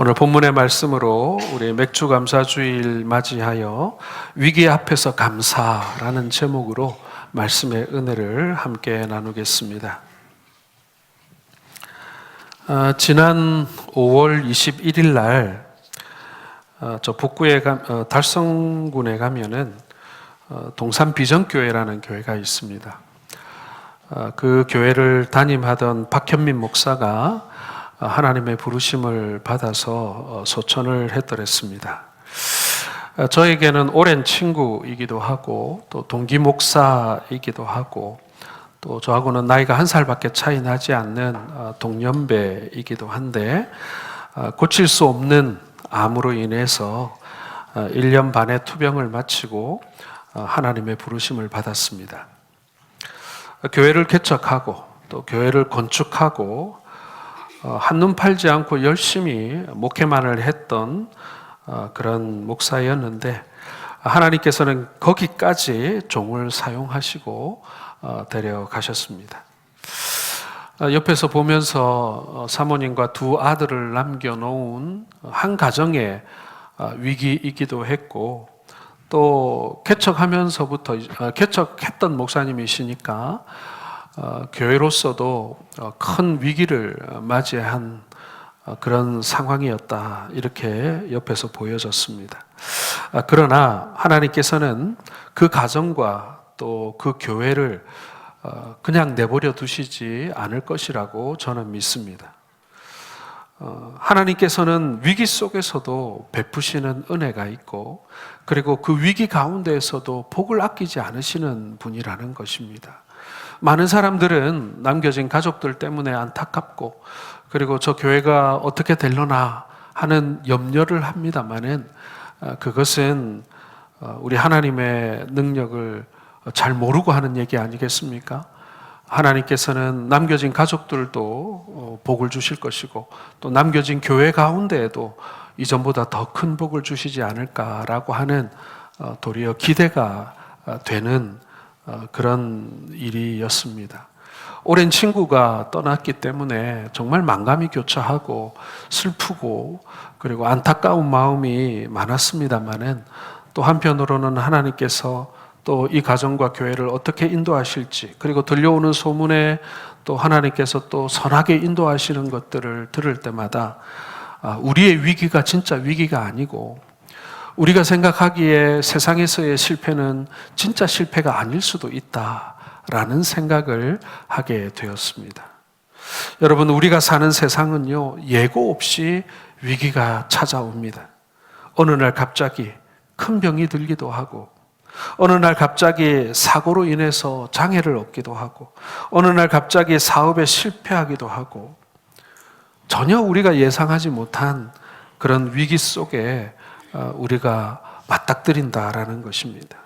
오늘 본문의 말씀으로 우리 맥주 감사주일 맞이하여 위기 앞에서 감사라는 제목으로 말씀의 은혜를 함께 나누겠습니다. 지난 5월 21일 날 저 북구에 달성군에 가면은 동산 비전교회라는 교회가 있습니다. 그 교회를 담임하던 박현민 목사가 하나님의 부르심을 받아서 소천을 했더랬습니다. 저에게는 오랜 친구이기도 하고 또 동기 목사이기도 하고 또 저하고는 나이가 1살밖에 차이 나지 않는 동년배이기도 한데 고칠 수 없는 암으로 인해서 1년 반의 투병을 마치고 하나님의 부르심을 받았습니다. 교회를 개척하고 또 교회를 건축하고 한눈 팔지 않고 열심히 목회만을 했던 그런 목사였는데 하나님께서는 거기까지 종을 사용하시고 데려가셨습니다. 옆에서 보면서 사모님과 두 아들을 남겨놓은 한 가정의 위기이기도 했고 또 개척하면서부터 개척했던 목사님이시니까 교회로서도 큰 위기를 맞이한 그런 상황이었다, 이렇게 옆에서 보여졌습니다. 그러나 하나님께서는 그 가정과 또 그 교회를 그냥 내버려 두시지 않을 것이라고 저는 믿습니다. 하나님께서는 위기 속에서도 베푸시는 은혜가 있고 그리고 그 위기 가운데에서도 복을 아끼지 않으시는 분이라는 것입니다. 많은 사람들은 남겨진 가족들 때문에 안타깝고 그리고 저 교회가 어떻게 되려나 하는 염려를 합니다마는 그것은 우리 하나님의 능력을 잘 모르고 하는 얘기 아니겠습니까? 하나님께서는 남겨진 가족들도 복을 주실 것이고 또 남겨진 교회 가운데에도 이전보다 더 큰 복을 주시지 않을까라고 하는 도리어 기대가 되는 그런 일이었습니다. 오랜 친구가 떠났기 때문에 정말 만감이 교차하고 슬프고 그리고 안타까운 마음이 많았습니다마는 또 한편으로는 하나님께서 또 이 가정과 교회를 어떻게 인도하실지 그리고 들려오는 소문에 또 하나님께서 또 선하게 인도하시는 것들을 들을 때마다 우리의 위기가 진짜 위기가 아니고 우리가 생각하기에 세상에서의 실패는 진짜 실패가 아닐 수도 있다라는 생각을 하게 되었습니다. 여러분, 우리가 사는 세상은요, 예고 없이 위기가 찾아옵니다. 어느 날 갑자기 큰 병이 들기도 하고 어느 날 갑자기 사고로 인해서 장애를 얻기도 하고 어느 날 갑자기 사업에 실패하기도 하고 전혀 우리가 예상하지 못한 그런 위기 속에 우리가 맞닥뜨린다라는 것입니다.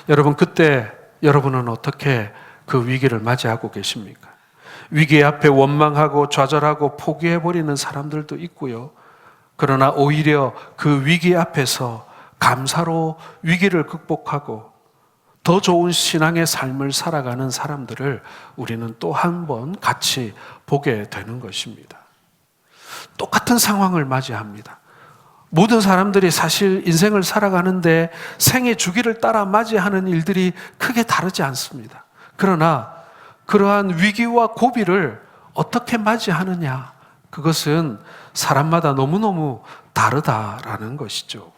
여러분, 그때 여러분은 어떻게 그 위기를 맞이하고 계십니까? 위기 앞에 원망하고 좌절하고 포기해버리는 사람들도 있고요. 그러나 오히려 그 위기 앞에서 감사로 위기를 극복하고 더 좋은 신앙의 삶을 살아가는 사람들을 우리는 또 한 번 같이 보게 되는 것입니다. 똑같은 상황을 맞이합니다. 모든 사람들이 사실 인생을 살아가는데 생의 주기를 따라 맞이하는 일들이 크게 다르지 않습니다. 그러나 그러한 위기와 고비를 어떻게 맞이하느냐, 그것은 사람마다 너무너무 다르다라는 것이죠.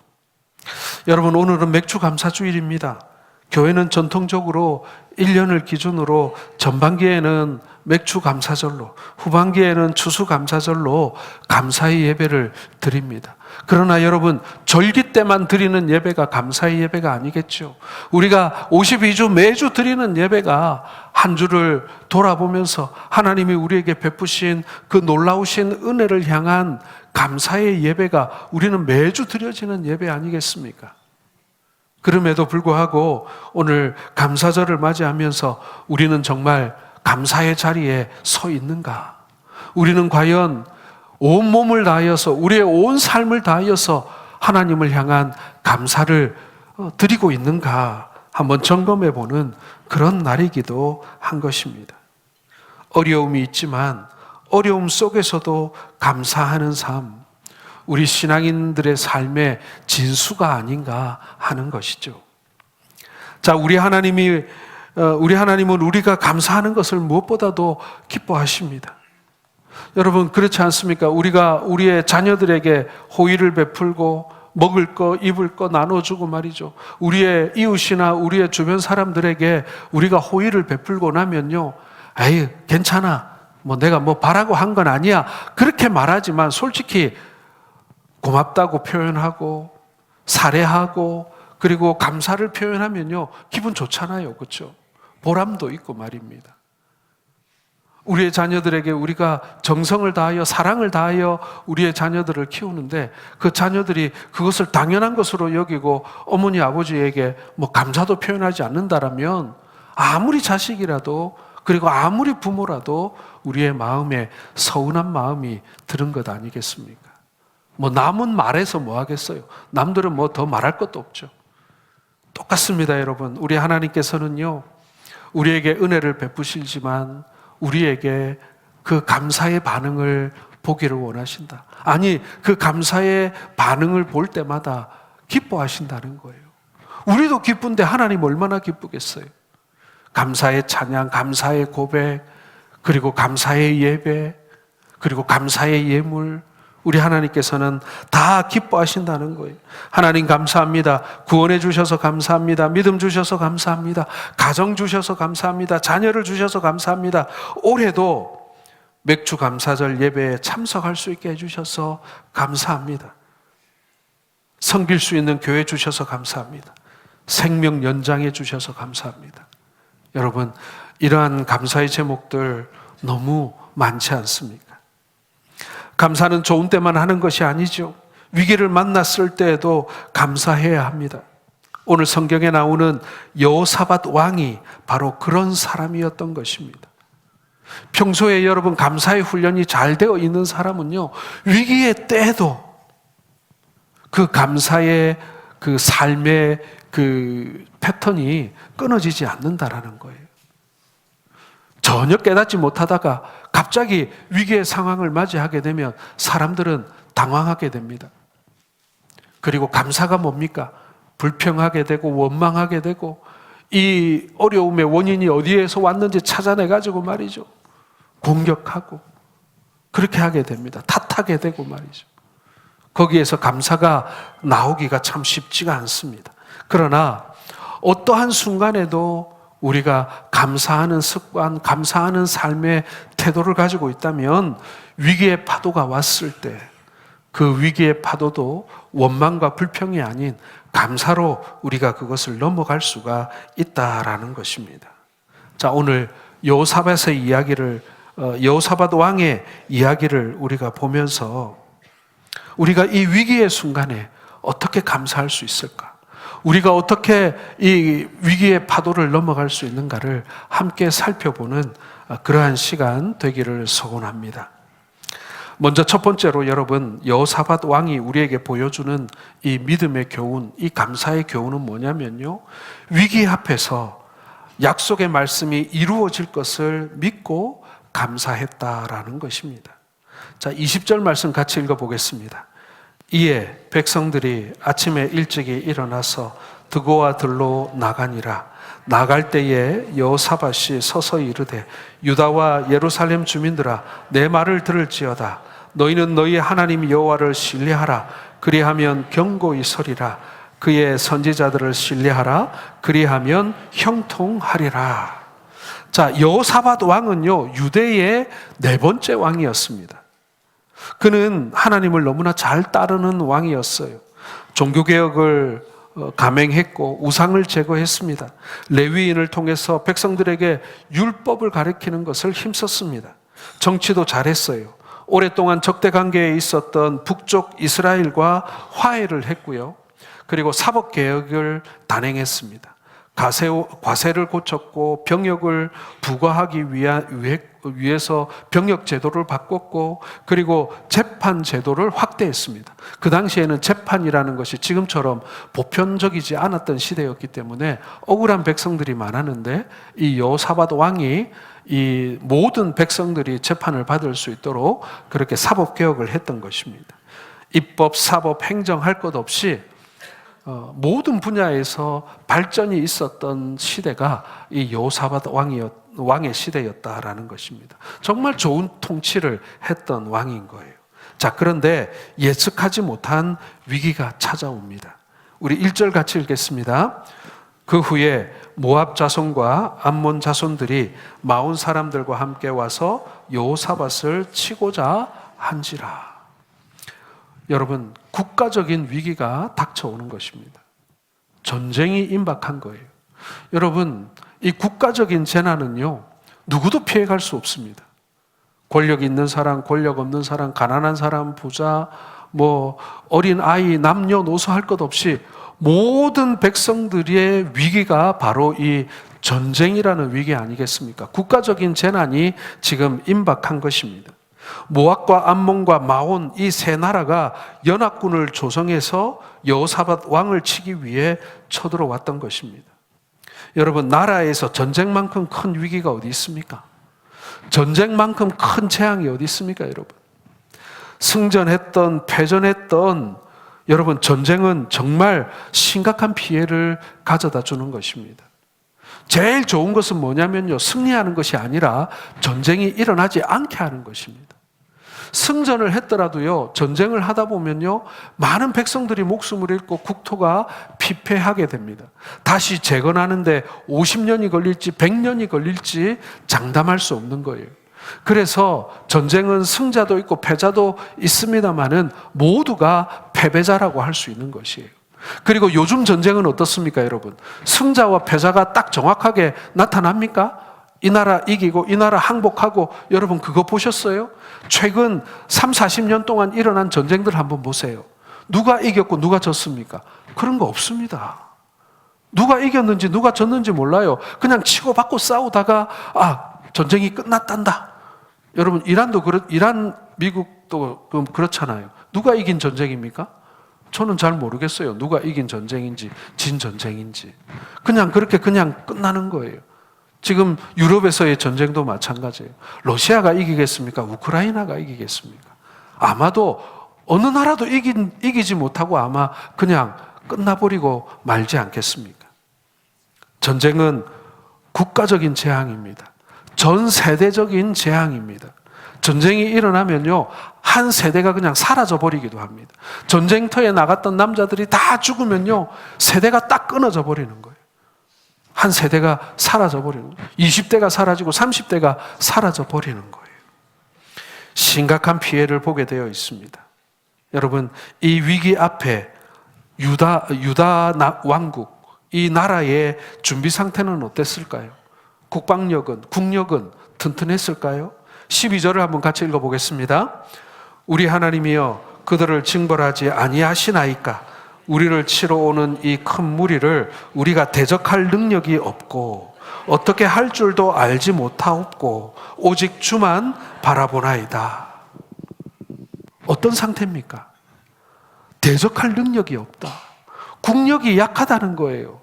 여러분, 오늘은 맥주 감사주일입니다. 교회는 전통적으로 1년을 기준으로 전반기에는 맥주 감사절로, 후반기에는 추수 감사절로 감사의 예배를 드립니다. 그러나 여러분, 절기 때만 드리는 예배가 감사의 예배가 아니겠죠. 우리가 52주 매주 드리는 예배가 한 주를 돌아보면서 하나님이 우리에게 베푸신 그 놀라우신 은혜를 향한 감사의 예배가 우리는 매주 드려지는 예배 아니겠습니까? 그럼에도 불구하고 오늘 감사절을 맞이하면서 우리는 정말 감사의 자리에 서 있는가? 우리는 과연 온 몸을 다하여서 우리의 온 삶을 다하여서 하나님을 향한 감사를 드리고 있는가? 한번 점검해 보는 그런 날이기도 한 것입니다. 어려움이 있지만 어려움 속에서도 감사하는 삶, 우리 신앙인들의 삶의 진수가 아닌가 하는 것이죠. 자, 우리 하나님은 우리가 감사하는 것을 무엇보다도 기뻐하십니다. 여러분, 그렇지 않습니까? 우리가 우리의 자녀들에게 호의를 베풀고 먹을 거, 입을 거 나눠주고 말이죠. 우리의 이웃이나 우리의 주변 사람들에게 우리가 호의를 베풀고 나면요, 에이, 괜찮아. 내가 바라고 한 건 아니야. 그렇게 말하지만 솔직히 고맙다고 표현하고 사례하고 그리고 감사를 표현하면요, 기분 좋잖아요. 그렇죠? 보람도 있고 말입니다. 우리의 자녀들에게 우리가 정성을 다하여 사랑을 다하여 우리의 자녀들을 키우는데 그 자녀들이 그것을 당연한 것으로 여기고 어머니 아버지에게 감사도 표현하지 않는다라면 아무리 자식이라도 그리고 아무리 부모라도 우리의 마음에 서운한 마음이 드는 것 아니겠습니까? 남은 말해서 뭐 하겠어요? 남들은 더 말할 것도 없죠. 똑같습니다, 여러분. 우리 하나님께서는요, 우리에게 은혜를 베푸시지만 우리에게 그 감사의 반응을 보기를 원하신다. 아니, 그 감사의 반응을 볼 때마다 기뻐하신다는 거예요. 우리도 기쁜데 하나님 얼마나 기쁘겠어요? 감사의 찬양, 감사의 고백, 그리고 감사의 예배, 그리고 감사의 예물, 우리 하나님께서는 다 기뻐하신다는 거예요. 하나님 감사합니다. 구원해 주셔서 감사합니다. 믿음 주셔서 감사합니다. 가정 주셔서 감사합니다. 자녀를 주셔서 감사합니다. 올해도 맥주 감사절 예배에 참석할 수 있게 해주셔서 감사합니다. 섬길 수 있는 교회 주셔서 감사합니다. 생명 연장해 주셔서 감사합니다. 여러분, 이러한 감사의 제목들 너무 많지 않습니까? 감사는 좋은 때만 하는 것이 아니죠. 위기를 만났을 때에도 감사해야 합니다. 오늘 성경에 나오는 여호사밧 왕이 바로 그런 사람이었던 것입니다. 평소에 여러분 감사의 훈련이 잘 되어 있는 사람은요, 위기의 때에도 그 감사의 그 삶의 그 패턴이 끊어지지 않는다라는 거예요. 전혀 깨닫지 못하다가 갑자기 위기의 상황을 맞이하게 되면 사람들은 당황하게 됩니다. 그리고 감사가 뭡니까? 불평하게 되고 원망하게 되고 이 어려움의 원인이 어디에서 왔는지 찾아내가지고 말이죠, 공격하고 그렇게 하게 됩니다. 탓하게 되고 말이죠. 거기에서 감사가 나오기가 참 쉽지가 않습니다. 그러나 어떠한 순간에도 우리가 감사하는 습관, 감사하는 삶의 태도를 가지고 있다면 위기의 파도가 왔을 때 그 위기의 파도도 원망과 불평이 아닌 감사로 우리가 그것을 넘어갈 수가 있다라는 것입니다. 자, 오늘 여호사밧의 이야기를, 여호사밧 왕의 이야기를 우리가 보면서 우리가 이 위기의 순간에 어떻게 감사할 수 있을까? 우리가 어떻게 이 위기의 파도를 넘어갈 수 있는가를 함께 살펴보는 그러한 시간 되기를 소원합니다. 먼저 첫 번째로 여러분, 여호사밧 왕이 우리에게 보여주는 이 믿음의 교훈, 이 감사의 교훈은 뭐냐면요, 위기 앞에서 약속의 말씀이 이루어질 것을 믿고 감사했다라는 것입니다. 자, 20절 말씀 같이 읽어보겠습니다. 이에 백성들이 아침에 일찍이 일어나서 드고와 들로 나가니라. 나갈 때에 여호사밧이 서서 이르되 유다와 예루살렘 주민들아, 내 말을 들을지어다. 너희는 너희 하나님 여호와를 신뢰하라. 그리하면 경고히 서리라. 그의 선지자들을 신뢰하라. 그리하면 형통하리라. 자, 여호사밧 왕은요, 유대의 네 번째 왕이었습니다. 그는 하나님을 너무나 잘 따르는 왕이었어요. 종교개혁을 감행했고 우상을 제거했습니다. 레위인을 통해서 백성들에게 율법을 가르치는 것을 힘썼습니다. 정치도 잘했어요. 오랫동안 적대관계에 있었던 북쪽 이스라엘과 화해를 했고요. 그리고 사법개혁을 단행했습니다. 과세를 고쳤고 병역을 부과하기 위해서 병역 제도를 바꿨고, 그리고 재판 제도를 확대했습니다. 그 당시에는 재판이라는 것이 지금처럼 보편적이지 않았던 시대였기 때문에 억울한 백성들이 많았는데 이 여호사밧 왕이 이 모든 백성들이 재판을 받을 수 있도록 그렇게 사법개혁을 했던 것입니다. 입법, 사법, 행정 할 것 없이 모든 분야에서 발전이 있었던 시대가 이 여호사밧 왕의 시대였다라는 것입니다. 정말 좋은 통치를 했던 왕인 거예요. 자, 그런데 예측하지 못한 위기가 찾아옵니다. 우리 1절 같이 읽겠습니다. 그 후에 모압 자손과 암몬 자손들이 마온 사람들과 함께 와서 여호사밧을 치고자 한지라. 여러분, 국가적인 위기가 닥쳐오는 것입니다. 전쟁이 임박한 거예요. 여러분, 이 국가적인 재난은요, 누구도 피해갈 수 없습니다. 권력 있는 사람, 권력 없는 사람, 가난한 사람, 부자, 어린 아이, 남녀노소 할 것 없이 모든 백성들의 위기가 바로 이 전쟁이라는 위기 아니겠습니까? 국가적인 재난이 지금 임박한 것입니다. 모압과 암몬과 마온 이 세 나라가 연합군을 조성해서 여호사밧 왕을 치기 위해 쳐들어왔던 것입니다. 여러분, 나라에서 전쟁만큼 큰 위기가 어디 있습니까? 전쟁만큼 큰 재앙이 어디 있습니까, 여러분? 승전했던 패전했던 여러분, 전쟁은 정말 심각한 피해를 가져다 주는 것입니다. 제일 좋은 것은 뭐냐면요, 승리하는 것이 아니라 전쟁이 일어나지 않게 하는 것입니다. 승전을 했더라도요, 전쟁을 하다 보면요, 많은 백성들이 목숨을 잃고 국토가 피폐하게 됩니다. 다시 재건하는데 50년이 걸릴지 100년이 걸릴지 장담할 수 없는 거예요. 그래서 전쟁은 승자도 있고 패자도 있습니다만은 모두가 패배자라고 할 수 있는 것이에요. 그리고 요즘 전쟁은 어떻습니까, 여러분? 승자와 패자가 딱 정확하게 나타납니까? 이 나라 이기고 이 나라 항복하고, 여러분 그거 보셨어요? 최근 30-40년 동안 일어난 전쟁들 한번 보세요. 누가 이겼고 누가 졌습니까? 그런 거 없습니다. 누가 이겼는지 누가 졌는지 몰라요. 그냥 치고받고 싸우다가 전쟁이 끝났단다. 여러분, 이란, 미국도 그렇잖아요. 누가 이긴 전쟁입니까? 저는 잘 모르겠어요. 누가 이긴 전쟁인지 진 전쟁인지. 그냥 그렇게 그냥 끝나는 거예요. 지금 유럽에서의 전쟁도 마찬가지예요. 러시아가 이기겠습니까? 우크라이나가 이기겠습니까? 아마도 어느 나라도 이기지 못하고 아마 그냥 끝나버리고 말지 않겠습니까? 전쟁은 국가적인 재앙입니다. 전 세대적인 재앙입니다. 전쟁이 일어나면요, 한 세대가 그냥 사라져버리기도 합니다. 전쟁터에 나갔던 남자들이 다 죽으면요, 세대가 딱 끊어져 버리는 거예요. 한 세대가 사라져버리는 거예요. 20대가 사라지고 30대가 사라져버리는 거예요. 심각한 피해를 보게 되어 있습니다. 여러분, 이 위기 앞에 유다 왕국, 이 나라의 준비 상태는 어땠을까요? 국력은 튼튼했을까요? 12절을 한번 같이 읽어보겠습니다. 우리 하나님이여, 그들을 징벌하지 아니하시나이까? 우리를 치러 오는 이 큰 무리를 우리가 대적할 능력이 없고 어떻게 할 줄도 알지 못하옵고 오직 주만 바라보나이다. 어떤 상태입니까? 대적할 능력이 없다. 국력이 약하다는 거예요.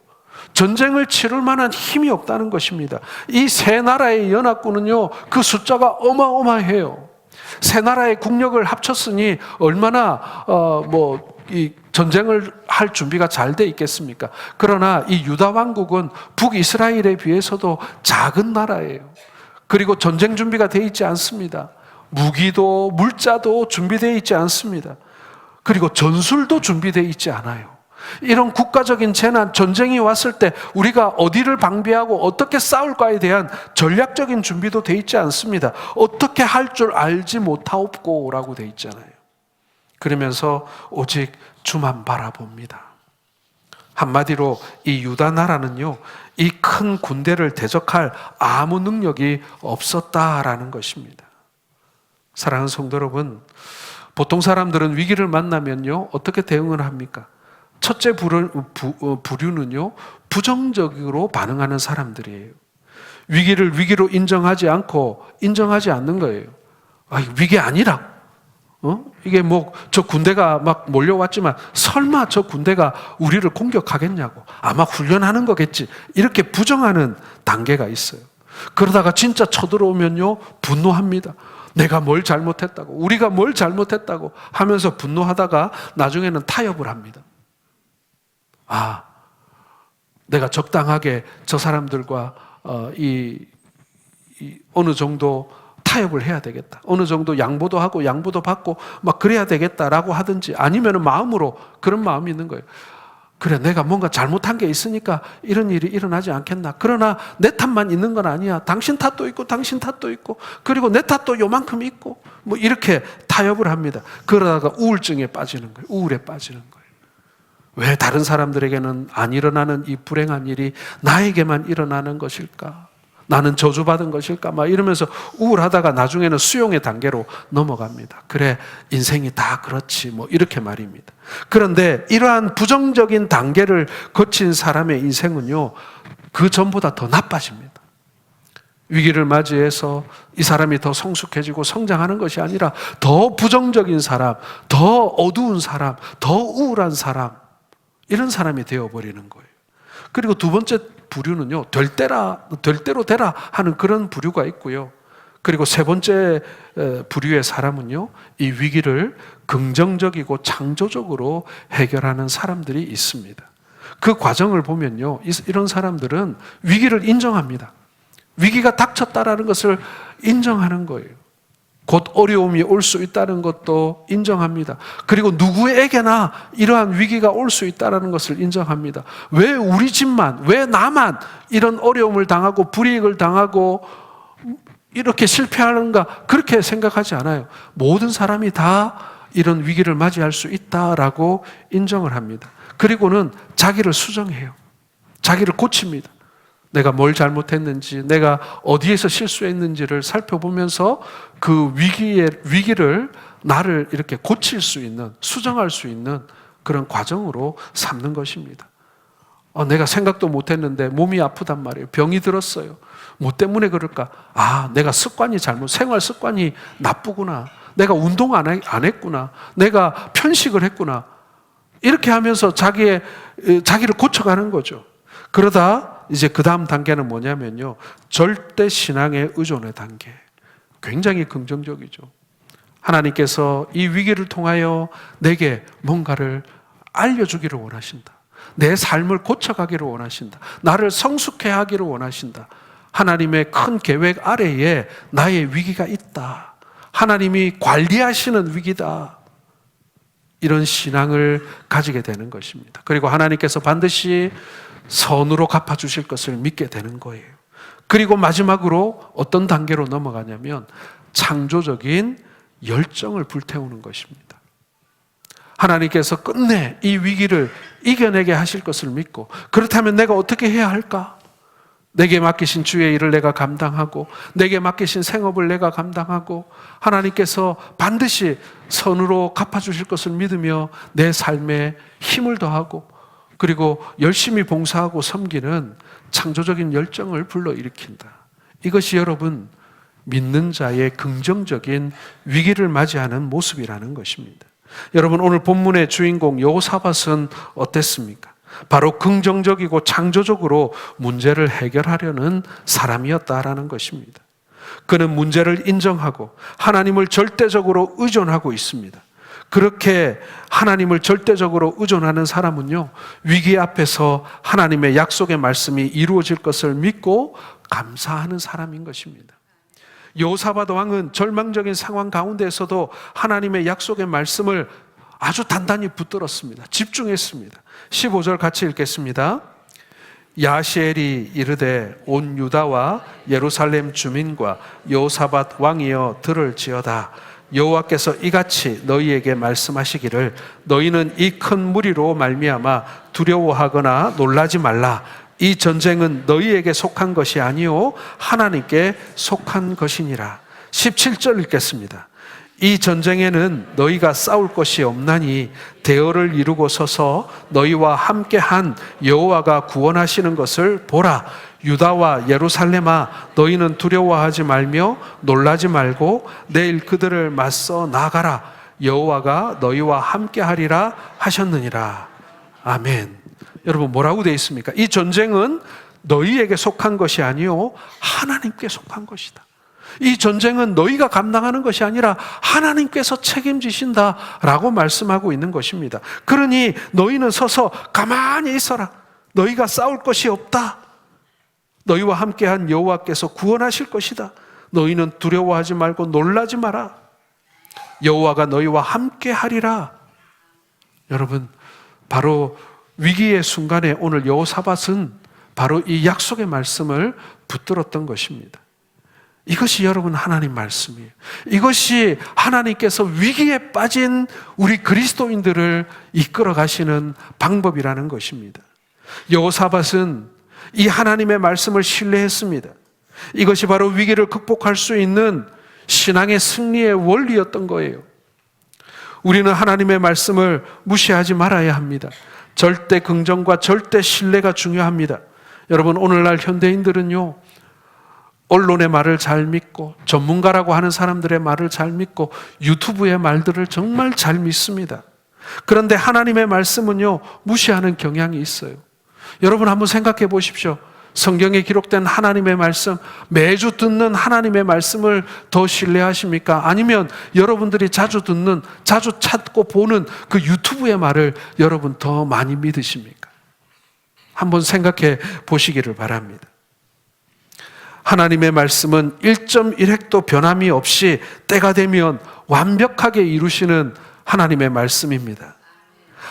전쟁을 치를 만한 힘이 없다는 것입니다. 이 세 나라의 연합군은요, 그 숫자가 어마어마해요. 세 나라의 국력을 합쳤으니 얼마나 이 전쟁을 할 준비가 잘 돼 있겠습니까? 그러나 이 유다 왕국은 북이스라엘에 비해서도 작은 나라예요. 그리고 전쟁 준비가 돼 있지 않습니다. 무기도 물자도 준비되어 있지 않습니다. 그리고 전술도 준비되어 있지 않아요. 이런 국가적인 재난, 전쟁이 왔을 때 우리가 어디를 방비하고 어떻게 싸울까에 대한 전략적인 준비도 돼 있지 않습니다. 어떻게 할 줄 알지 못하옵고 라고 돼 있잖아요. 그러면서 오직 주만 바라봅니다. 한마디로 이 유다 나라는요, 이 큰 군대를 대적할 아무 능력이 없었다라는 것입니다. 사랑하는 성도 여러분, 보통 사람들은 위기를 만나면요, 어떻게 대응을 합니까? 첫째 부류는요, 부정적으로 반응하는 사람들이에요. 위기를 위기로 인정하지 않는 거예요. 위기 아니라고. 이게 저 군대가 막 몰려왔지만 설마 저 군대가 우리를 공격하겠냐고. 아마 훈련하는 거겠지. 이렇게 부정하는 단계가 있어요. 그러다가 진짜 쳐들어오면요, 분노합니다. 내가 뭘 잘못했다고, 우리가 뭘 잘못했다고 하면서 분노하다가 나중에는 타협을 합니다. 아, 내가 적당하게 저 사람들과 어느 정도 타협을 해야 되겠다. 어느 정도 양보도 하고 양보도 받고 막 그래야 되겠다라고 하든지, 아니면 마음으로 그런 마음이 있는 거예요. 그래, 내가 뭔가 잘못한 게 있으니까 이런 일이 일어나지 않겠나. 그러나 내 탓만 있는 건 아니야. 당신 탓도 있고 당신 탓도 있고 그리고 내 탓도 요만큼 있고 뭐 이렇게 타협을 합니다. 그러다가 우울증에 빠지는 거예요. 우울에 빠지는 거예요. 왜 다른 사람들에게는 안 일어나는 이 불행한 일이 나에게만 일어나는 것일까? 나는 저주받은 것일까? 막 이러면서 우울하다가 나중에는 수용의 단계로 넘어갑니다. 그래, 인생이 다 그렇지. 뭐 이렇게 말입니다. 그런데 이러한 부정적인 단계를 거친 사람의 인생은요, 그 전보다 더 나빠집니다. 위기를 맞이해서 이 사람이 더 성숙해지고 성장하는 것이 아니라 더 부정적인 사람, 더 어두운 사람, 더 우울한 사람, 이런 사람이 되어버리는 거예요. 그리고 두 번째 부류는요, 될 대로 되라 하는 그런 부류가 있고요. 그리고 세 번째 부류의 사람은요, 이 위기를 긍정적이고 창조적으로 해결하는 사람들이 있습니다. 그 과정을 보면요, 이런 사람들은 위기를 인정합니다. 위기가 닥쳤다라는 것을 인정하는 거예요. 곧 어려움이 올 수 있다는 것도 인정합니다. 그리고 누구에게나 이러한 위기가 올 수 있다는 것을 인정합니다. 왜 우리 집만, 왜 나만 이런 어려움을 당하고 불이익을 당하고 이렇게 실패하는가, 그렇게 생각하지 않아요. 모든 사람이 다 이런 위기를 맞이할 수 있다라고 인정을 합니다. 그리고는 자기를 수정해요. 자기를 고칩니다. 내가 뭘 잘못했는지, 내가 어디에서 실수했는지를 살펴보면서 그 위기를 나를 이렇게 고칠 수 있는, 수정할 수 있는 그런 과정으로 삼는 것입니다. 내가 생각도 못했는데 몸이 아프단 말이에요. 병이 들었어요. 뭐 때문에 그럴까? 아, 내가 생활 습관이 나쁘구나. 내가 운동 안 했구나. 내가 편식을 했구나. 이렇게 하면서 자기를 고쳐가는 거죠. 그러다 이제 그 다음 단계는 뭐냐면요, 절대 신앙의 의존의 단계. 굉장히 긍정적이죠. 하나님께서 이 위기를 통하여 내게 뭔가를 알려주기를 원하신다. 내 삶을 고쳐가기를 원하신다. 나를 성숙해 하기를 원하신다. 하나님의 큰 계획 아래에 나의 위기가 있다. 하나님이 관리하시는 위기다. 이런 신앙을 가지게 되는 것입니다. 그리고 하나님께서 반드시 선으로 갚아주실 것을 믿게 되는 거예요. 그리고 마지막으로 어떤 단계로 넘어가냐면 창조적인 열정을 불태우는 것입니다. 하나님께서 끝내 이 위기를 이겨내게 하실 것을 믿고, 그렇다면 내가 어떻게 해야 할까? 내게 맡기신 주의 일을 내가 감당하고, 내게 맡기신 생업을 내가 감당하고, 하나님께서 반드시 선으로 갚아주실 것을 믿으며 내 삶에 힘을 더하고, 그리고 열심히 봉사하고 섬기는 창조적인 열정을 불러일으킨다. 이것이 여러분, 믿는 자의 긍정적인 위기를 맞이하는 모습이라는 것입니다. 여러분, 오늘 본문의 주인공 여호사밧은 어땠습니까? 바로 긍정적이고 창조적으로 문제를 해결하려는 사람이었다라는 것입니다. 그는 문제를 인정하고 하나님을 절대적으로 의존하고 있습니다. 그렇게 하나님을 절대적으로 의존하는 사람은요, 위기 앞에서 하나님의 약속의 말씀이 이루어질 것을 믿고 감사하는 사람인 것입니다. 여호사밧 왕은 절망적인 상황 가운데에서도 하나님의 약속의 말씀을 아주 단단히 붙들었습니다. 집중했습니다. 15절 같이 읽겠습니다. 야시엘이 이르되 온 유다와 예루살렘 주민과 여호사밧 왕이여 들을지어다. 여호와께서 이같이 너희에게 말씀하시기를 너희는 이 큰 무리로 말미암아 두려워하거나 놀라지 말라. 이 전쟁은 너희에게 속한 것이 아니요 하나님께 속한 것이니라. 17절 읽겠습니다. 이 전쟁에는 너희가 싸울 것이 없나니 대열을 이루고 서서 너희와 함께한 여호와가 구원하시는 것을 보라. 유다와 예루살렘아 너희는 두려워하지 말며 놀라지 말고 내일 그들을 맞서 나가라. 여호와가 너희와 함께하리라 하셨느니라. 아멘. 여러분, 뭐라고 되어 있습니까? 이 전쟁은 너희에게 속한 것이 아니요 하나님께 속한 것이다. 이 전쟁은 너희가 감당하는 것이 아니라 하나님께서 책임지신다라고 말씀하고 있는 것입니다. 그러니 너희는 서서 가만히 있어라. 너희가 싸울 것이 없다. 너희와 함께한 여호와께서 구원하실 것이다. 너희는 두려워하지 말고 놀라지 마라. 여호와가 너희와 함께하리라. 여러분, 바로 위기의 순간에 오늘 여호사밧은 바로 이 약속의 말씀을 붙들었던 것입니다. 이것이 여러분 하나님 말씀이에요. 이것이 하나님께서 위기에 빠진 우리 그리스도인들을 이끌어 가시는 방법이라는 것입니다. 여호사밧은 이 하나님의 말씀을 신뢰했습니다. 이것이 바로 위기를 극복할 수 있는 신앙의 승리의 원리였던 거예요. 우리는 하나님의 말씀을 무시하지 말아야 합니다. 절대 긍정과 절대 신뢰가 중요합니다. 여러분, 오늘날 현대인들은요, 언론의 말을 잘 믿고 전문가라고 하는 사람들의 말을 잘 믿고 유튜브의 말들을 정말 잘 믿습니다. 그런데 하나님의 말씀은요, 무시하는 경향이 있어요. 여러분 한번 생각해 보십시오. 성경에 기록된 하나님의 말씀, 매주 듣는 하나님의 말씀을 더 신뢰하십니까? 아니면 여러분들이 자주 듣는, 자주 찾고 보는 그 유튜브의 말을 여러분 더 많이 믿으십니까? 한번 생각해 보시기를 바랍니다. 하나님의 말씀은 1.1획도 변함이 없이 때가 되면 완벽하게 이루시는 하나님의 말씀입니다.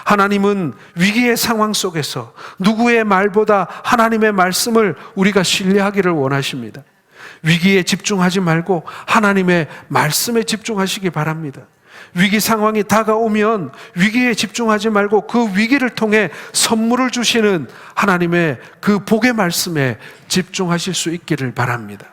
하나님은 위기의 상황 속에서 누구의 말보다 하나님의 말씀을 우리가 신뢰하기를 원하십니다. 위기에 집중하지 말고 하나님의 말씀에 집중하시기 바랍니다. 위기 상황이 다가오면 위기에 집중하지 말고 그 위기를 통해 선물을 주시는 하나님의 그 복의 말씀에 집중하실 수 있기를 바랍니다.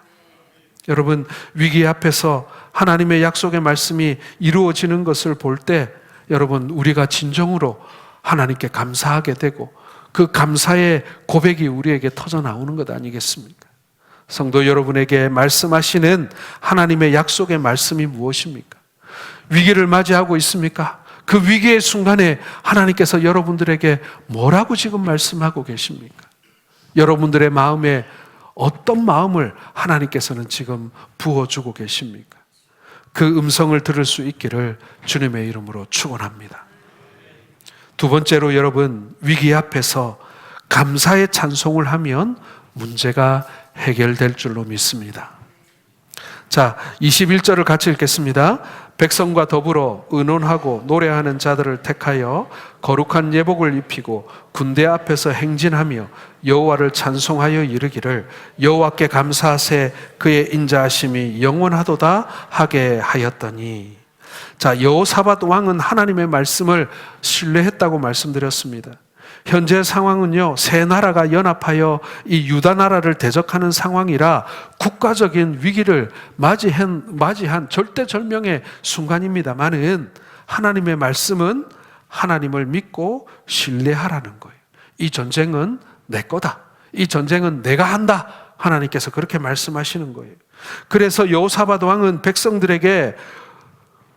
여러분, 위기 앞에서 하나님의 약속의 말씀이 이루어지는 것을 볼 때 여러분, 우리가 진정으로 하나님께 감사하게 되고 그 감사의 고백이 우리에게 터져 나오는 것 아니겠습니까? 성도 여러분에게 말씀하시는 하나님의 약속의 말씀이 무엇입니까? 위기를 맞이하고 있습니까? 그 위기의 순간에 하나님께서 여러분들에게 뭐라고 지금 말씀하고 계십니까? 여러분들의 마음에 어떤 마음을 하나님께서는 지금 부어주고 계십니까? 그 음성을 들을 수 있기를 주님의 이름으로 축원합니다. 두 번째로 여러분, 위기 앞에서 감사의 찬송을 하면 문제가 해결될 줄로 믿습니다. 자, 21절을 같이 읽겠습니다. 백성과 더불어 의논하고 노래하는 자들을 택하여 거룩한 예복을 입히고 군대 앞에서 행진하며 여호와를 찬송하여 이르기를 여호와께 감사하세 그의 인자하심이 영원하도다 하게 하였더니. 자, 여호사밧 왕은 하나님의 말씀을 신뢰했다고 말씀드렸습니다. 현재 상황은요, 세 나라가 연합하여 이 유다 나라를 대적하는 상황이라 국가적인 위기를 맞이한 절대절명의 순간입니다만은 하나님의 말씀은 하나님을 믿고 신뢰하라는 거예요. 이 전쟁은 내 거다. 이 전쟁은 내가 한다. 하나님께서 그렇게 말씀하시는 거예요. 그래서 여호사밧 왕은 백성들에게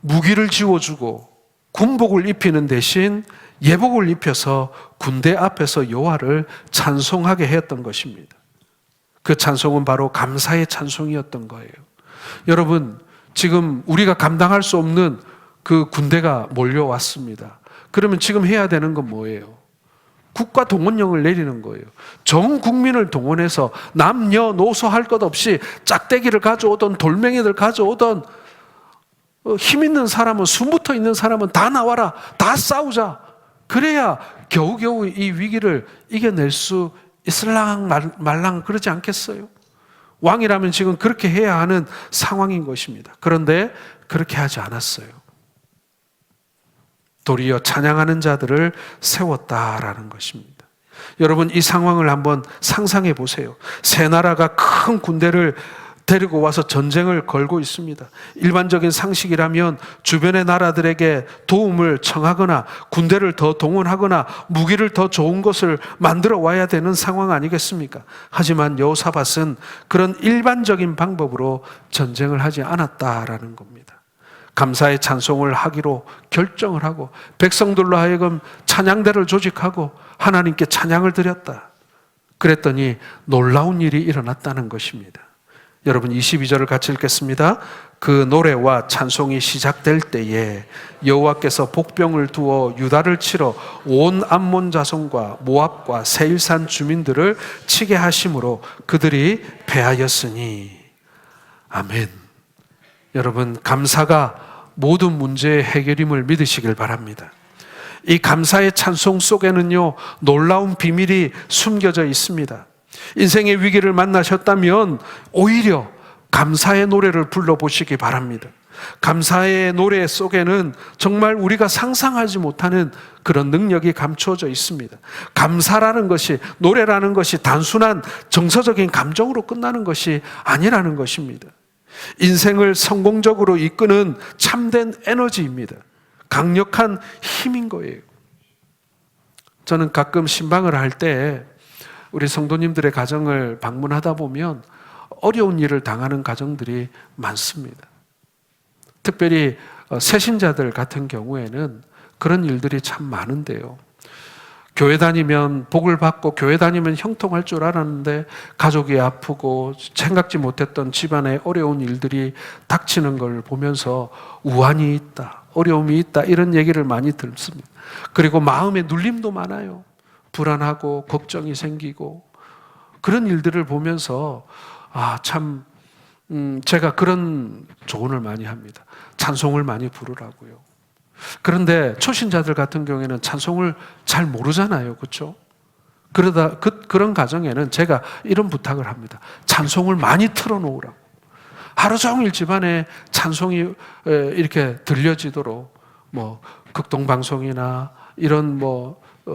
무기를 지워주고 군복을 입히는 대신 예복을 입혀서 군대 앞에서 여호와를 찬송하게 했던 것입니다. 그 찬송은 바로 감사의 찬송이었던 거예요. 여러분, 지금 우리가 감당할 수 없는 그 군대가 몰려왔습니다. 그러면 지금 해야 되는 건 뭐예요? 국가 동원령을 내리는 거예요. 전 국민을 동원해서 남녀노소 할 것 없이 짝대기를 가져오던 돌멩이들 가져오던 힘 있는 사람은, 숨부터 있는 사람은 다 나와라. 다 싸우자. 그래야 겨우겨우 이 위기를 이겨낼 수 있을랑 말랑 그러지 않겠어요? 왕이라면 지금 그렇게 해야 하는 상황인 것입니다. 그런데 그렇게 하지 않았어요. 도리어 찬양하는 자들을 세웠다라는 것입니다. 여러분, 이 상황을 한번 상상해 보세요. 세 나라가 큰 군대를 데리고 와서 전쟁을 걸고 있습니다. 일반적인 상식이라면 주변의 나라들에게 도움을 청하거나 군대를 더 동원하거나 무기를 더 좋은 것을 만들어 와야 되는 상황 아니겠습니까? 하지만 여호사밧은 그런 일반적인 방법으로 전쟁을 하지 않았다라는 겁니다. 감사의 찬송을 하기로 결정을 하고 백성들로 하여금 찬양대를 조직하고 하나님께 찬양을 드렸다. 그랬더니 놀라운 일이 일어났다는 것입니다. 여러분 22절을 같이 읽겠습니다. 그 노래와 찬송이 시작될 때에 여호와께서 복병을 두어 유다를 치러 온 암몬 자손과 모압과 세일산 주민들을 치게 하심으로 그들이 패하였으니. 아멘. 여러분, 감사가 모든 문제의 해결임을 믿으시길 바랍니다. 이 감사의 찬송 속에는요, 놀라운 비밀이 숨겨져 있습니다. 인생의 위기를 만나셨다면 오히려 감사의 노래를 불러보시기 바랍니다. 감사의 노래 속에는 정말 우리가 상상하지 못하는 그런 능력이 감추어져 있습니다. 감사라는 것이, 노래라는 것이 단순한 정서적인 감정으로 끝나는 것이 아니라는 것입니다. 인생을 성공적으로 이끄는 참된 에너지입니다. 강력한 힘인 거예요. 저는 가끔 신방을 할 때 우리 성도님들의 가정을 방문하다 보면 어려운 일을 당하는 가정들이 많습니다. 특별히 새신자들 같은 경우에는 그런 일들이 참 많은데요. 교회 다니면 복을 받고 교회 다니면 형통할 줄 알았는데 가족이 아프고 생각지 못했던 집안의 어려운 일들이 닥치는 걸 보면서 우환이 있다, 어려움이 있다, 이런 얘기를 많이 듣습니다. 그리고 마음에 눌림도 많아요. 불안하고 걱정이 생기고 그런 일들을 보면서 제가 그런 조언을 많이 합니다. 찬송을 많이 부르라고요. 그런데 초신자들 같은 경우에는 찬송을 잘 모르잖아요. 그렇죠? 그러다 그런 가정에는 제가 이런 부탁을 합니다. 찬송을 많이 틀어놓으라고. 하루 종일 집안에 찬송이 이렇게 들려지도록 극동방송이나 이런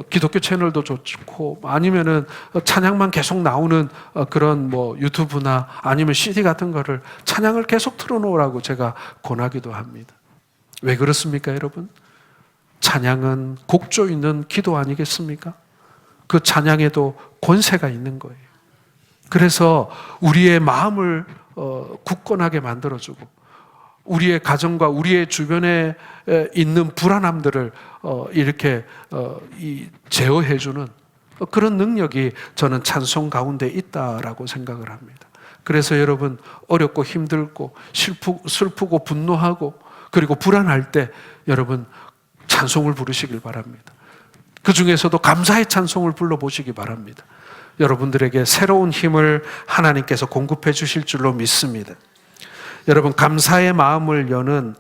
기독교 채널도 좋고 아니면은 찬양만 계속 나오는 그런 유튜브나 아니면 CD 같은 거를 찬양을 계속 틀어놓으라고 제가 권하기도 합니다. 왜 그렇습니까, 여러분? 찬양은 곡조 있는 기도 아니겠습니까? 그 찬양에도 권세가 있는 거예요. 그래서 우리의 마음을 굳건하게 만들어주고 우리의 가정과 우리의 주변에 있는 불안함들을 이렇게 제어해주는 그런 능력이 저는 찬송 가운데 있다라고 생각을 합니다. 그래서 여러분, 어렵고 힘들고 슬프고 분노하고 그리고 불안할 때 여러분 찬송을 부르시길 바랍니다. 그 중에서도 감사의 찬송을 불러보시기 바랍니다. 여러분들에게 새로운 힘을 하나님께서 공급해 주실 줄로 믿습니다. 여러분, 감사의 마음을 여는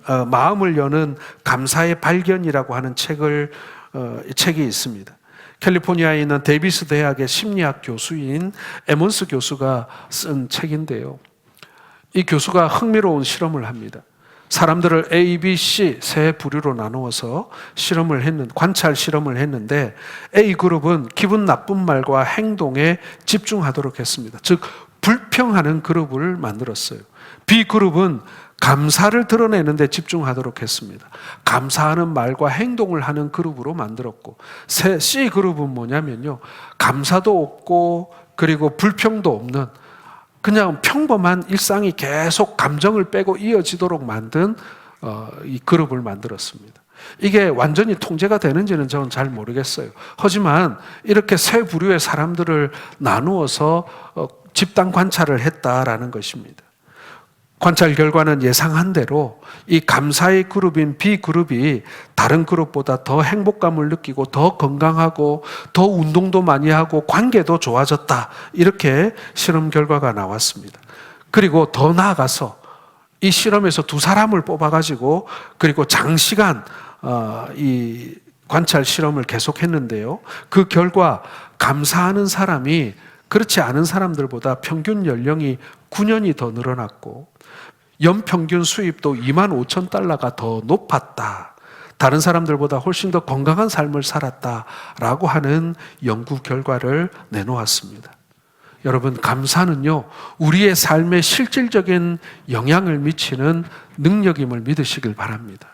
감사의 발견이라고 하는 책이 있습니다. 캘리포니아에 있는 데이비스 대학의 심리학 교수인 에몬스 교수가 쓴 책인데요. 이 교수가 흥미로운 실험을 합니다. 사람들을 A, B, C 세 부류로 나누어서 관찰 실험을 했는데 A 그룹은 기분 나쁜 말과 행동에 집중하도록 했습니다. 즉, 불평하는 그룹을 만들었어요. B 그룹은 감사를 드러내는 데 집중하도록 했습니다. 감사하는 말과 행동을 하는 그룹으로 만들었고, C 그룹은 뭐냐면요, 감사도 없고 그리고 불평도 없는 그냥 평범한 일상이 계속 감정을 빼고 이어지도록 만든 이 그룹을 만들었습니다. 이게 완전히 통제가 되는지는 저는 잘 모르겠어요. 하지만 이렇게 세 부류의 사람들을 나누어서 집단 관찰을 했다라는 것입니다. 관찰 결과는 예상한 대로 이 감사의 그룹인 B 그룹이 다른 그룹보다 더 행복감을 느끼고 더 건강하고 더 운동도 많이 하고 관계도 좋아졌다, 이렇게 실험 결과가 나왔습니다. 그리고 더 나아가서 이 실험에서 두 사람을 뽑아가지고 그리고 장시간 이 관찰 실험을 계속했는데요. 그 결과 감사하는 사람이 그렇지 않은 사람들보다 평균 연령이 9년이 더 늘어났고 연평균 수입도 25,000달러가 더 높았다. 다른 사람들보다 훨씬 더 건강한 삶을 살았다라고 하는 연구 결과를 내놓았습니다. 여러분, 감사는요, 우리의 삶에 실질적인 영향을 미치는 능력임을 믿으시길 바랍니다.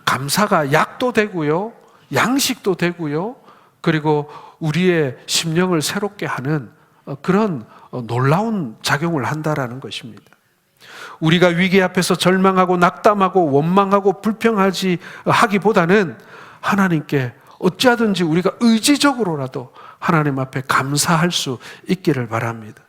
감사가 약도 되고요, 양식도 되고요, 그리고 우리의 심령을 새롭게 하는 그런 놀라운 작용을 한다라는 것입니다. 우리가 위기 앞에서 절망하고 낙담하고 원망하고 하기보다는 하나님께 어찌하든지 우리가 의지적으로라도 하나님 앞에 감사할 수 있기를 바랍니다.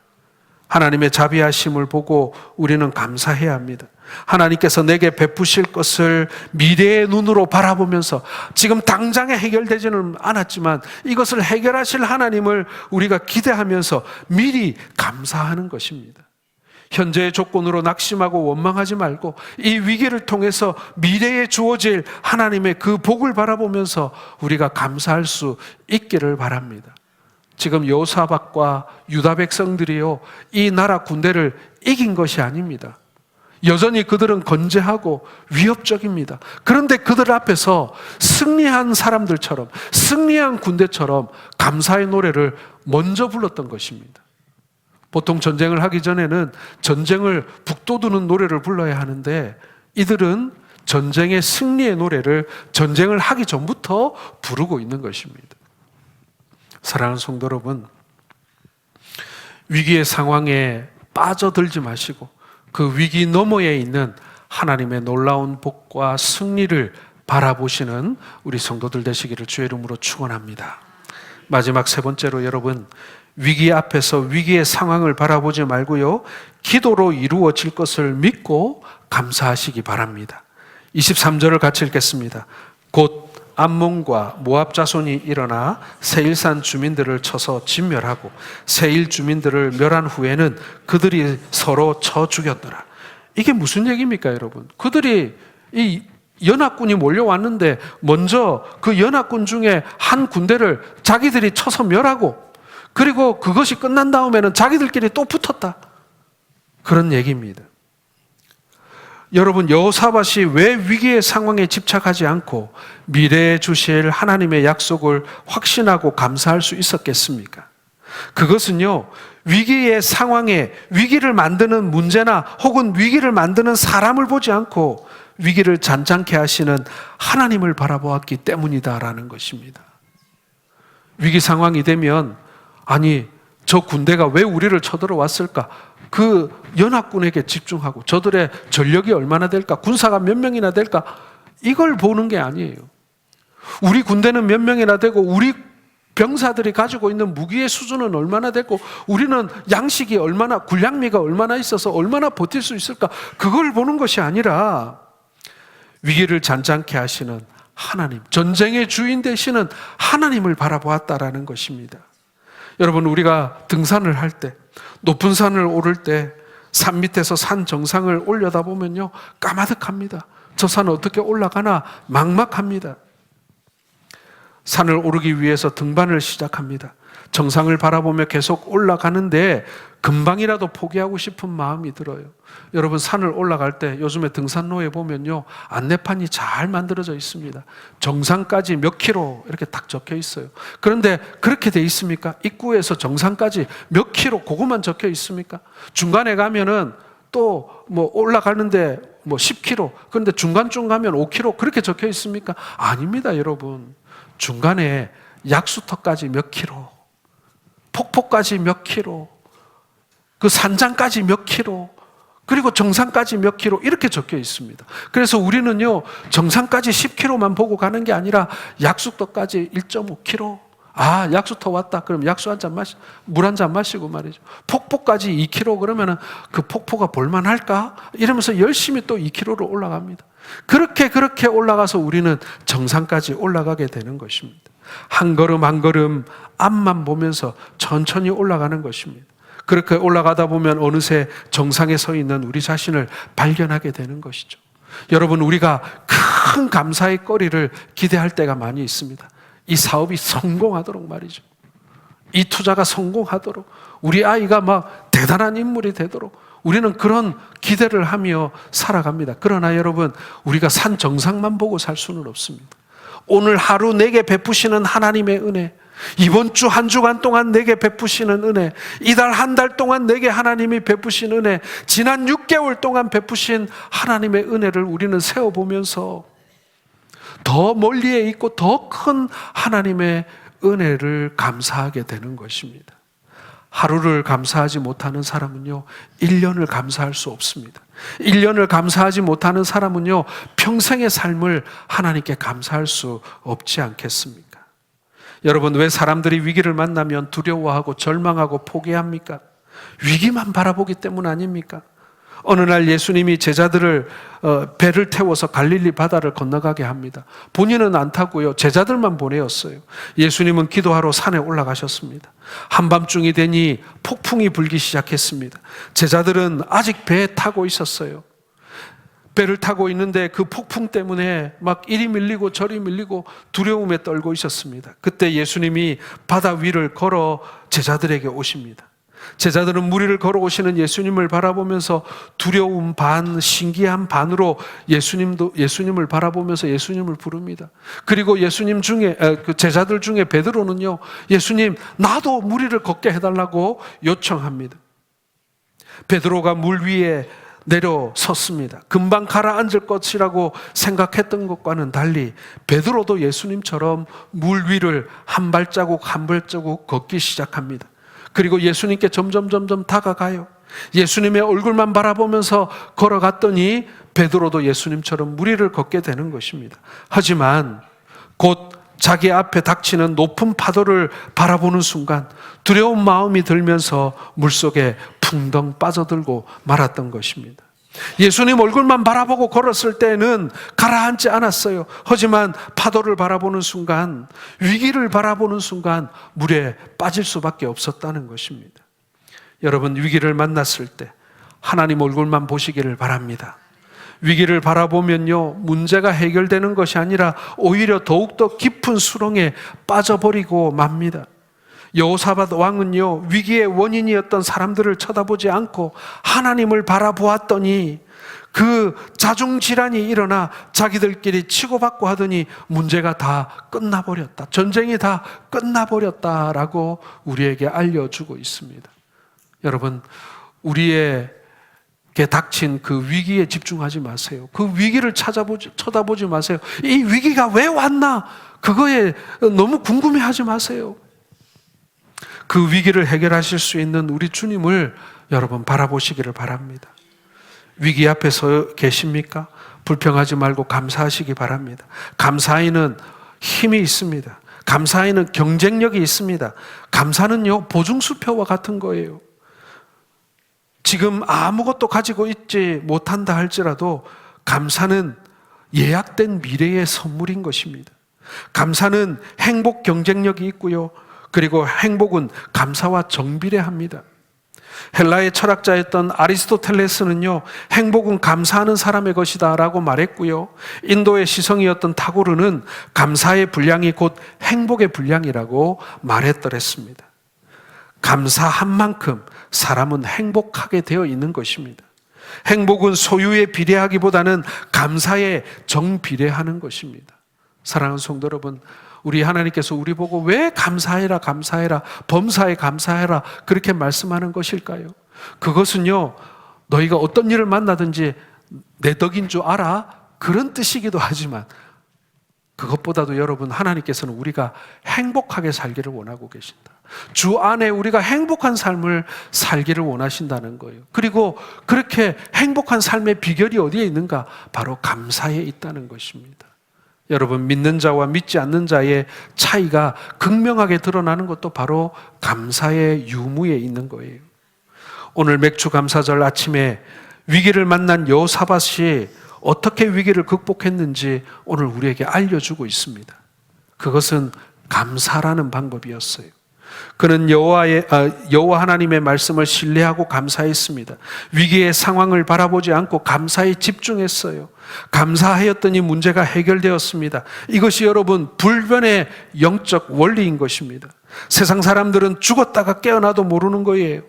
하나님의 자비하심을 보고 우리는 감사해야 합니다. 하나님께서 내게 베푸실 것을 미래의 눈으로 바라보면서 지금 당장에 해결되지는 않았지만 이것을 해결하실 하나님을 우리가 기대하면서 미리 감사하는 것입니다. 현재의 조건으로 낙심하고 원망하지 말고 이 위기를 통해서 미래에 주어질 하나님의 그 복을 바라보면서 우리가 감사할 수 있기를 바랍니다. 지금 여호사밧과 유다 백성들이요, 이 나라 군대를 이긴 것이 아닙니다. 여전히 그들은 건재하고 위협적입니다. 그런데 그들 앞에서 승리한 사람들처럼, 승리한 군대처럼 감사의 노래를 먼저 불렀던 것입니다. 보통 전쟁을 하기 전에는 전쟁을 북돋우는 노래를 불러야 하는데 이들은 전쟁의 승리의 노래를 전쟁을 하기 전부터 부르고 있는 것입니다. 사랑하는 성도 여러분, 위기의 상황에 빠져들지 마시고 그 위기 너머에 있는 하나님의 놀라운 복과 승리를 바라보시는 우리 성도들 되시기를 주의 이름으로 축원합니다. 마지막 세 번째로 여러분, 위기 앞에서 위기의 상황을 바라보지 말고요, 기도로 이루어질 것을 믿고 감사하시기 바랍니다. 23절을 같이 읽겠습니다. 곧 암몬과 모압 자손이 일어나 세일산 주민들을 쳐서 진멸하고 세일 주민들을 멸한 후에는 그들이 서로 쳐 죽였더라. 이게 무슨 얘기입니까, 여러분? 그들이 이 연합군이 몰려왔는데 먼저 그 연합군 중에 한 군대를 자기들이 쳐서 멸하고, 그리고 그것이 끝난 다음에는 자기들끼리 또 붙었다, 그런 얘기입니다. 여러분, 여호사밧이 왜 위기의 상황에 집착하지 않고 미래에 주실 하나님의 약속을 확신하고 감사할 수 있었겠습니까? 그것은요, 위기의 상황에 위기를 만드는 문제나 혹은 위기를 만드는 사람을 보지 않고 위기를 잔잔케 하시는 하나님을 바라보았기 때문이다라는 것입니다. 위기 상황이 되면, 아니, 저 군대가 왜 우리를 쳐들어왔을까? 그 연합군에게 집중하고 저들의 전력이 얼마나 될까? 군사가 몇 명이나 될까? 이걸 보는 게 아니에요. 우리 군대는 몇 명이나 되고 우리 병사들이 가지고 있는 무기의 수준은 얼마나 되고 우리는 양식이 얼마나, 군량미가 얼마나 있어서 얼마나 버틸 수 있을까? 그걸 보는 것이 아니라 위기를 잔잔케 하시는 하나님, 전쟁의 주인 되시는 하나님을 바라보았다라는 것입니다. 여러분, 우리가 등산을 할 때, 높은 산을 오를 때 산 밑에서 산 정상을 올려다보면요, 까마득합니다. 저 산을 어떻게 올라가나 막막합니다. 산을 오르기 위해서 등반을 시작합니다. 정상을 바라보며 계속 올라가는데 금방이라도 포기하고 싶은 마음이 들어요. 여러분, 산을 올라갈 때 요즘에 등산로에 보면요, 안내판이 잘 만들어져 있습니다. 정상까지 몇 킬로 이렇게 딱 적혀 있어요. 그런데 그렇게 돼 있습니까? 입구에서 정상까지 몇 킬로, 그것만 적혀 있습니까? 중간에 가면은 또 뭐 올라가는데 뭐 10킬로, 그런데 중간쯤 가면 5킬로 그렇게 적혀 있습니까? 아닙니다, 여러분. 중간에 약수터까지 몇 킬로, 폭포까지 몇 킬로, 그 산장까지 몇 킬로, 그리고 정상까지 몇 킬로, 이렇게 적혀 있습니다. 그래서 우리는요, 정상까지 10킬로만 보고 가는 게 아니라 약수터까지 1.5킬로, 아, 약수터 왔다, 그럼 약수 한 잔 마시, 물 한 잔 마시고 말이죠. 폭포까지 2킬로, 그러면은 그 폭포가 볼만할까? 이러면서 열심히 또 2킬로로 올라갑니다. 그렇게 올라가서 우리는 정상까지 올라가게 되는 것입니다. 한 걸음 한 걸음 앞만 보면서 천천히 올라가는 것입니다. 그렇게 올라가다 보면 어느새 정상에 서 있는 우리 자신을 발견하게 되는 것이죠. 여러분, 우리가 큰 감사의 거리를 기대할 때가 많이 있습니다. 이 사업이 성공하도록 말이죠. 이 투자가 성공하도록, 우리 아이가 막 대단한 인물이 되도록 우리는 그런 기대를 하며 살아갑니다. 그러나 여러분, 우리가 산 정상만 보고 살 수는 없습니다. 오늘 하루 내게 베푸시는 하나님의 은혜, 이번 주 한 주간 동안 내게 베푸시는 은혜, 이달 한 달 동안 내게 하나님이 베푸신 은혜, 지난 6개월 동안 베푸신 하나님의 은혜를 우리는 세어보면서 더 멀리에 있고 더 큰 하나님의 은혜를 감사하게 되는 것입니다. 하루를 감사하지 못하는 사람은요, 1년을 감사할 수 없습니다. 1년을 감사하지 못하는 사람은요, 평생의 삶을 하나님께 감사할 수 없지 않겠습니까? 여러분, 왜 사람들이 위기를 만나면 두려워하고 절망하고 포기합니까? 위기만 바라보기 때문 아닙니까? 어느 날 예수님이 제자들을 배를 태워서 갈릴리 바다를 건너가게 합니다. 본인은 안 타고요, 제자들만 보내었어요. 예수님은 기도하러 산에 올라가셨습니다. 한밤중이 되니 폭풍이 불기 시작했습니다. 제자들은 아직 배에 타고 있었어요. 배를 타고 있는데 그 폭풍 때문에 막 이리 밀리고 저리 밀리고 두려움에 떨고 있었습니다. 그때 예수님이 바다 위를 걸어 제자들에게 오십니다. 제자들은 물 위를 걸어오시는 예수님을 바라보면서 두려움 반, 신기한 반으로 예수님을 바라보면서 예수님을 부릅니다. 그리고 예수님 중에, 그 제자들 중에 베드로는요, 예수님, 나도 물 위를 걷게 해달라고 요청합니다. 베드로가 물 위에 내려 섰습니다. 금방 가라앉을 것이라고 생각했던 것과는 달리 베드로도 예수님처럼 물 위를 한 발자국 한 발자국 걷기 시작합니다. 그리고 예수님께 점점 다가가요. 예수님의 얼굴만 바라보면서 걸어갔더니 베드로도 예수님처럼 물 위를 걷게 되는 것입니다. 하지만 곧 자기 앞에 닥치는 높은 파도를 바라보는 순간 두려운 마음이 들면서 물속에 풍덩 빠져들고 말았던 것입니다. 예수님 얼굴만 바라보고 걸었을 때는 가라앉지 않았어요. 하지만 파도를 바라보는 순간, 위기를 바라보는 순간 물에 빠질 수밖에 없었다는 것입니다. 여러분, 위기를 만났을 때 하나님 얼굴만 보시기를 바랍니다. 위기를 바라보면요, 문제가 해결되는 것이 아니라 오히려 더욱더 깊은 수렁에 빠져버리고 맙니다. 여호사밧 왕은요, 위기의 원인이었던 사람들을 쳐다보지 않고 하나님을 바라보았더니 그 자중질환이 일어나 자기들끼리 치고받고 하더니 문제가 다 끝나버렸다, 전쟁이 다 끝나버렸다라고 우리에게 알려주고 있습니다. 여러분, 우리에게 닥친 그 위기에 집중하지 마세요. 그 위기를 쳐다보지 마세요. 이 위기가 왜 왔나, 그거에 너무 궁금해하지 마세요. 그 위기를 해결하실 수 있는 우리 주님을 여러분 바라보시기를 바랍니다. 위기 앞에 서 계십니까? 불평하지 말고 감사하시기 바랍니다. 감사에는 힘이 있습니다. 감사에는 경쟁력이 있습니다. 감사는요, 보증수표와 같은 거예요. 지금 아무것도 가지고 있지 못한다 할지라도 감사는 예약된 미래의 선물인 것입니다. 감사는 행복 경쟁력이 있고요, 그리고 행복은 감사와 정비례합니다. 헬라의 철학자였던 아리스토텔레스는요, 행복은 감사하는 사람의 것이다 라고 말했고요, 인도의 시성이었던 타고르는 감사의 분량이 곧 행복의 분량이라고 말했더랬습니다. 감사한 만큼 사람은 행복하게 되어 있는 것입니다. 행복은 소유에 비례하기보다는 감사에 정비례하는 것입니다. 사랑하는 성도 여러분, 우리 하나님께서 우리 보고 왜 감사해라 범사에 감사해라 그렇게 말씀하는 것일까요? 그것은요, 너희가 어떤 일을 만나든지 내 덕인 줄 알아, 그런 뜻이기도 하지만 그것보다도 여러분, 하나님께서는 우리가 행복하게 살기를 원하고 계신다. 주 안에 우리가 행복한 삶을 살기를 원하신다는 거예요. 그리고 그렇게 행복한 삶의 비결이 어디에 있는가? 바로 감사에 있다는 것입니다. 여러분, 믿는 자와 믿지 않는 자의 차이가 극명하게 드러나는 것도 바로 감사의 유무에 있는 거예요. 오늘 맥주감사절 아침에 위기를 만난 여호사밧이 어떻게 위기를 극복했는지 오늘 우리에게 알려주고 있습니다. 그것은 감사라는 방법이었어요. 그는 여호와 하나님의 말씀을 신뢰하고 감사했습니다. 위기의 상황을 바라보지 않고 감사에 집중했어요. 감사하였더니 문제가 해결되었습니다. 이것이 여러분, 불변의 영적 원리인 것입니다. 세상 사람들은 죽었다가 깨어나도 모르는 거예요.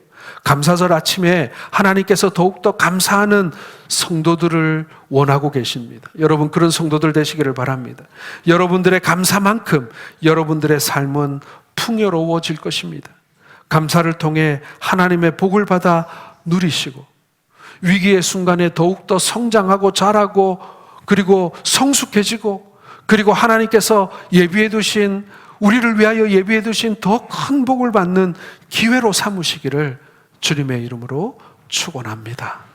감사절 아침에 하나님께서 더욱더 감사하는 성도들을 원하고 계십니다. 여러분, 그런 성도들 되시기를 바랍니다. 여러분들의 감사만큼 여러분들의 삶은 풍요로워질 것입니다. 감사를 통해 하나님의 복을 받아 누리시고 위기의 순간에 더욱더 성장하고 자라고 그리고 성숙해지고 그리고 하나님께서 예비해 두신, 우리를 위하여 예비해 두신 더 큰 복을 받는 기회로 삼으시기를 주님의 이름으로 축원합니다.